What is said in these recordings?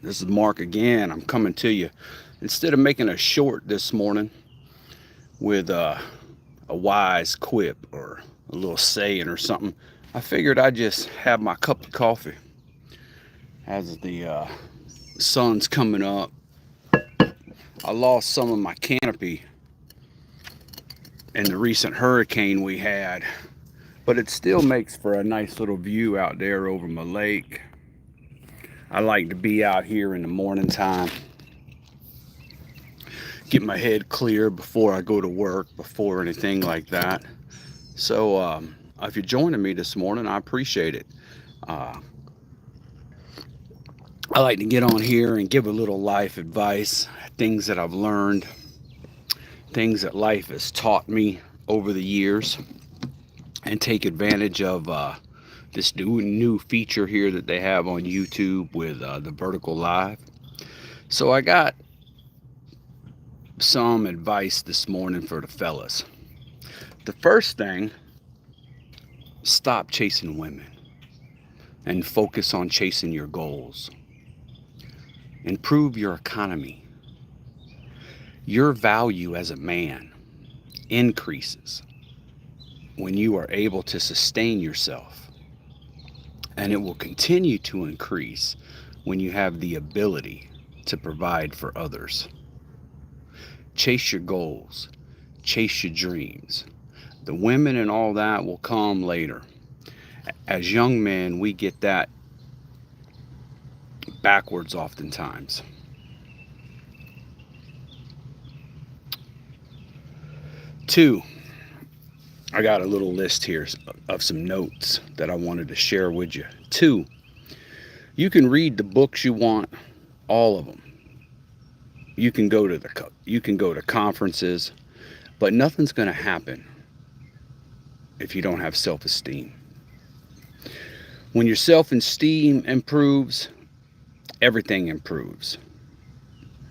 This is Mark again. I'm coming to you. Instead of making a short this morning with a wise quip or a little saying or something, I figured I'd just have my cup of coffee as the sun's coming up. I lost some of my canopy in the recent hurricane we had, but it still makes for a nice little view out there over my lake. I like to be out here in the morning time, get my head clear before I go to work, before anything like that. So, if you're joining me this morning, I appreciate it. Uh, I like to get on here and give a little life advice, things that I've learned, things that life has taught me over the years, and take advantage of this new feature here that they have on YouTube with the vertical live. So, I got some advice this morning for the fellas. The first thing, stop chasing women and focus on chasing your goals. Improve your economy. Your value as a man increases when you are able to sustain yourself, and it will continue to increase when you have the ability to provide for others. Chase your goals, chase your dreams. The women and all that will come later. As young men, we get that backwards oftentimes. Two, I got a little list here of some notes that I wanted to share with you. Two, you can read the books you want, all of them. You can go to conferences, but nothing's going to happen if you don't have self-esteem. When your self-esteem improves, everything improves.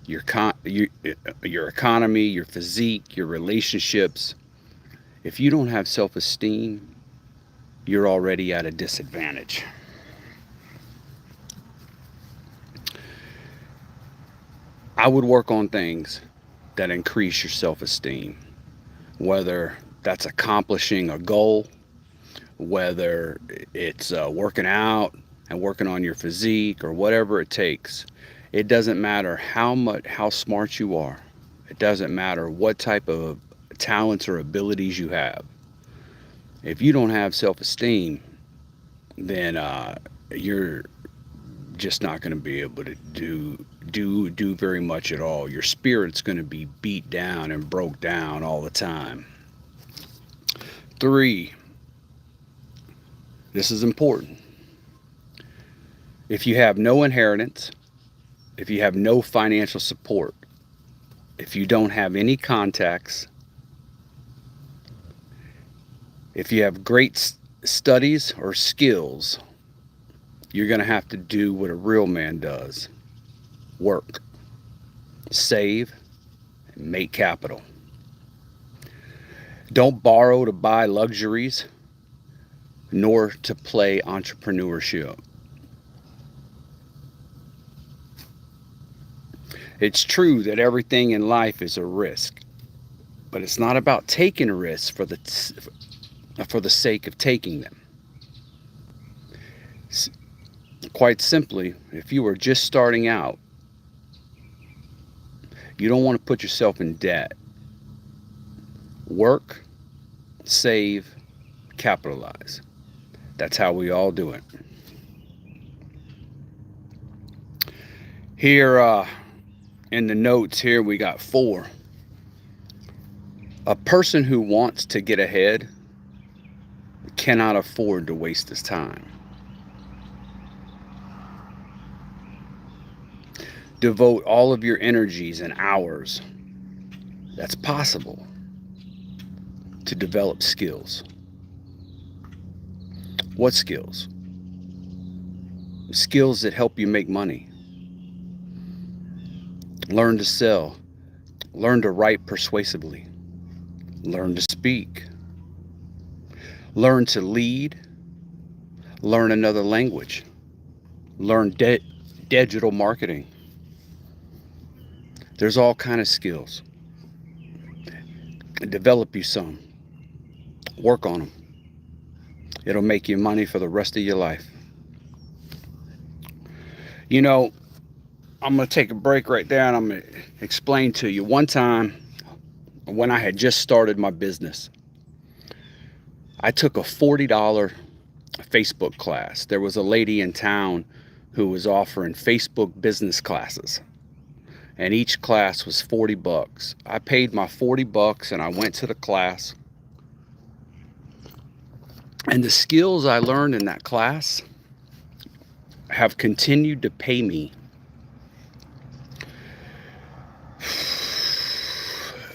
Your economy, your physique, your relationships. If you don't have self-esteem, you're already at a disadvantage. I would work on things that increase your self-esteem, whether that's accomplishing a goal, whether it's working out and working on your physique or whatever it takes. It doesn't matter how smart you are. It doesn't matter what type of talents or abilities you have. If you don't have self-esteem, then you're just not going to be able to do very much at all. Your spirit's going to be beat down and broke down all the time. Three, this is important. If you have no inheritance, if you have no financial support, if you don't have any contacts, if you have great studies or skills, you're going to have to do what a real man does: work, save, and make capital. Don't borrow to buy luxuries, nor to play entrepreneurship. It's true that everything in life is a risk, but it's not about taking risks for the sake of taking them. Quite simply, if you are just starting out, you don't want to put yourself in debt. Work, save, capitalize. That's how we all do it. Here in the notes here, we got 4. A person who wants to get ahead cannot afford to waste his time. Devote all of your energies and hours that's possible to develop skills. What skills? Skills that help you make money. Learn to sell. Learn to write persuasively. Learn to speak. Learn to lead. Learn another language. Learn digital marketing. There's all kind of skills. Develop you some. Work on them. It'll make you money for the rest of your life. You know, I'm going to take a break right there and I'm going to explain to you. One time when I had just started my business, I took a $40 Facebook class. There was a lady in town who was offering Facebook business classes, and each class was $40. I paid my $40 and I went to the class. And the skills I learned in that class have continued to pay me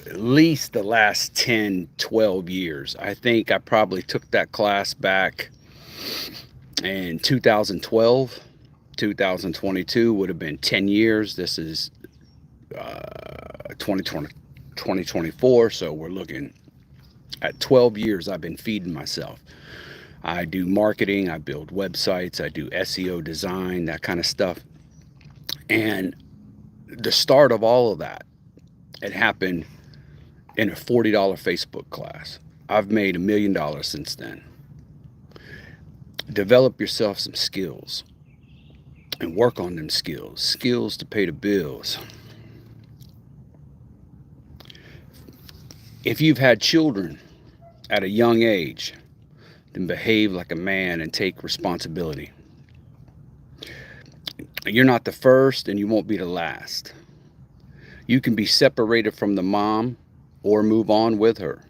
at least the last 10, 12 years. I think I probably took that class back in 2012. 2022 would have been 10 years. This is 2024, so we're looking at 12 years I've been feeding myself. I do marketing, I build websites, I do SEO design, that kind of stuff. And the start of all of that, it happened in a $40 Facebook class. I've made $1 million since then. Develop yourself some skills and work on them skills. Skills to pay the bills. If you've had children at a young age, then behave like a man and take responsibility. You're not the first and you won't be the last. You can be separated from the mom or move on with her.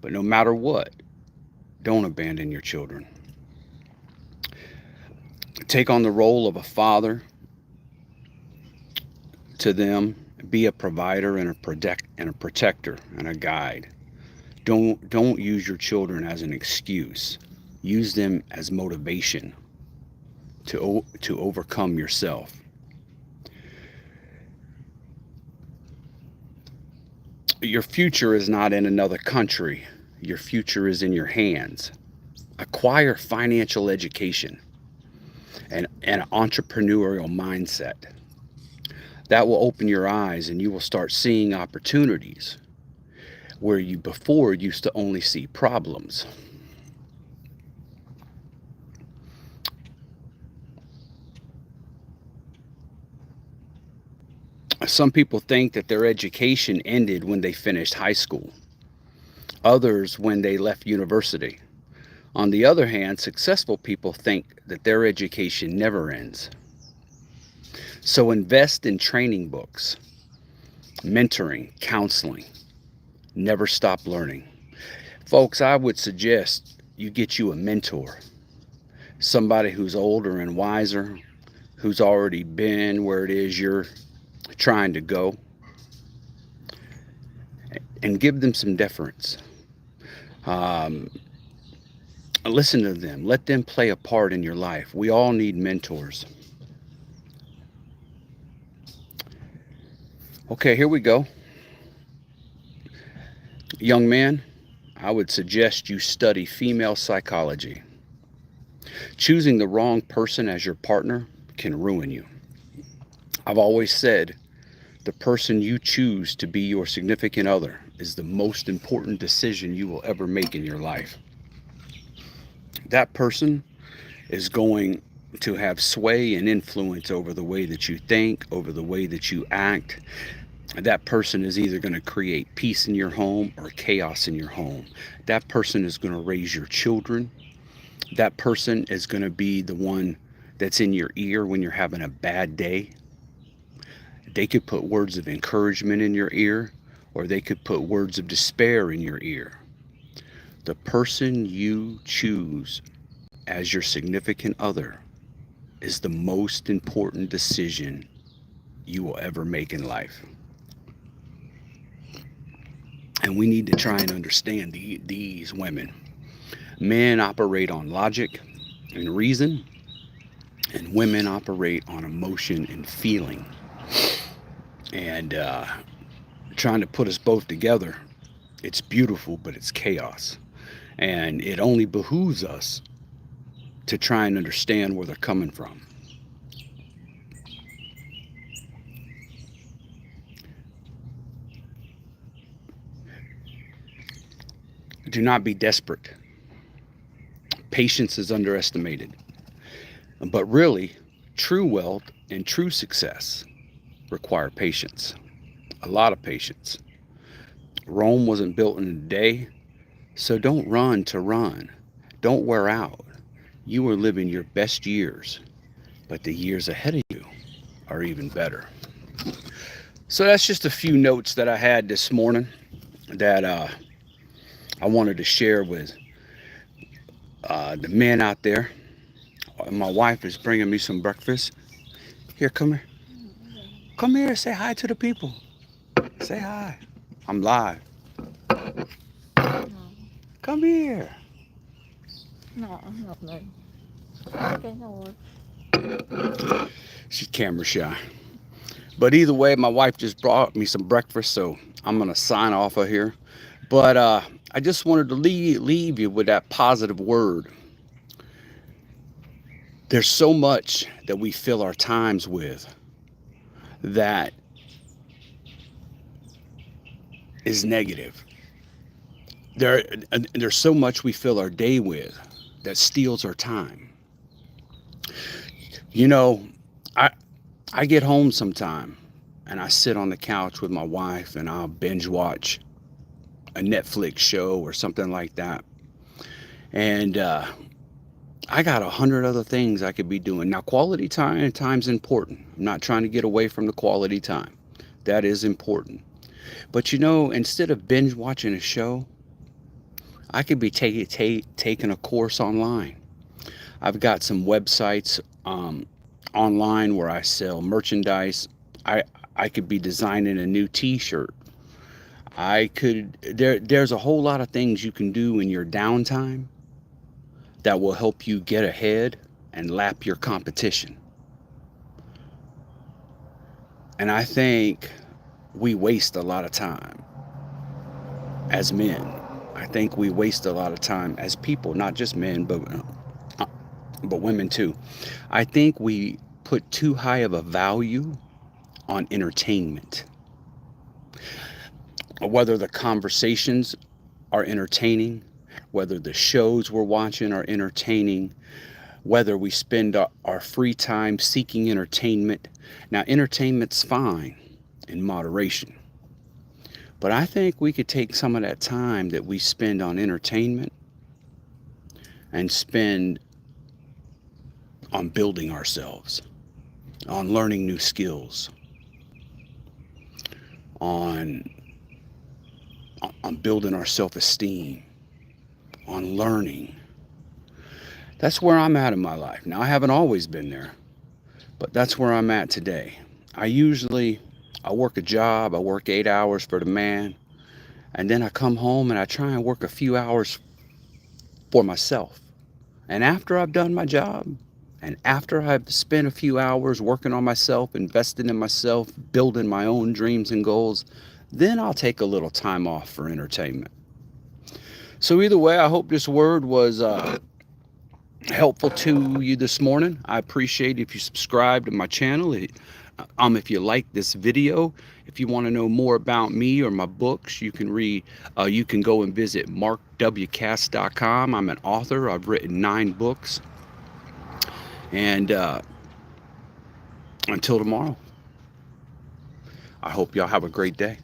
But no matter what, don't abandon your children. Take on the role of a father to them. Be a provider and a protector and a guide. Don't use your children as an excuse. Use them as motivation to overcome yourself. Your future is not in another country. Your future is in your hands. Acquire financial education and an entrepreneurial mindset. That will open your eyes and you will start seeing opportunities where you before used to only see problems. Some people think that their education ended when they finished high school. Others when they left university. On the other hand, successful people think that their education never ends. So invest in training books, mentoring, counseling. Never stop learning. Folks, I would suggest you get you a mentor. Somebody who's older and wiser, who's already been where it is you're trying to go, and give them some deference. Listen to them. Let them play a part in your life. We all need mentors. Okay, here we go. Young man, I would suggest you study female psychology. Choosing the wrong person as your partner can ruin you. I've always said the person you choose to be your significant other is the most important decision you will ever make in your life. That person is going to have sway and influence over the way that you think, over the way that you act. That person is either going to create peace in your home or chaos in your home. That person is going to raise your children. That person is going to be the one that's in your ear when you're having a bad day. They could put words of encouragement in your ear, or they could put words of despair in your ear. The person you choose as your significant other is the most important decision you will ever make in life. And we need to try and understand these women. Men operate on logic and reason, and women operate on emotion and feeling. And trying to put us both together, it's beautiful, but it's chaos. And it only behooves us to try and understand where they're coming from. Do not be desperate. Patience is underestimated. But really, true wealth and true success require patience. A lot of patience. Rome wasn't built in a day, so don't run to run. Don't wear out. You are living your best years, but the years ahead of you are even better. So that's just a few notes that I had this morning that I wanted to share with the men out there. My wife is bringing me some breakfast. Here, come here. Come here. Say hi to the people. Say hi. I'm live. No, Come here. no, ngập ngừng. Cái nồi. She's camera shy. But either way, my wife just brought me some breakfast, so I'm gonna sign off of here. But I just wanted to leave you with that positive word. There's so much that we fill our times with that is negative. There's so much we fill our day with that steals our time. You know, I I get home sometime and I sit on the couch with my wife and I'll binge watch a Netflix show or something like that. And I got 100 other things I could be doing. Now, quality time's important. I'm not trying to get away from the quality time. That is important. But instead of binge watching a show, I could be taking a course online. I've got some websites online where I sell merchandise. I I could be designing a new T-shirt. There's a whole lot of things you can do in your downtime that will help you get ahead and lap your competition. And I think we waste a lot of time as men. I think we waste a lot of time as people, not just men, but women too. I think we put too high of a value on entertainment. Whether the conversations are entertaining, whether the shows we're watching are entertaining, whether we spend our free time seeking entertainment. Now, entertainment's fine in moderation, but I think we could take some of that time that we spend on entertainment and spend on building ourselves, on learning new skills, on on building our self-esteem, on learning. That's where I'm at in my life. Now, I haven't always been there, but that's where I'm at today. I work a job, I work 8 hours for the man, and then I come home and I try and work a few hours for myself. And after I've done my job, and after I've spent a few hours working on myself, investing in myself, building my own dreams and goals, then I'll take a little time off for entertainment. So either way, I hope this word was helpful to you this morning. I appreciate if you subscribe to my channel. If you like this video, if you want to know more about me or my books, you can read. You can go and visit markwcast.com. I'm an author. I've written 9 books. And until tomorrow, I hope y'all have a great day.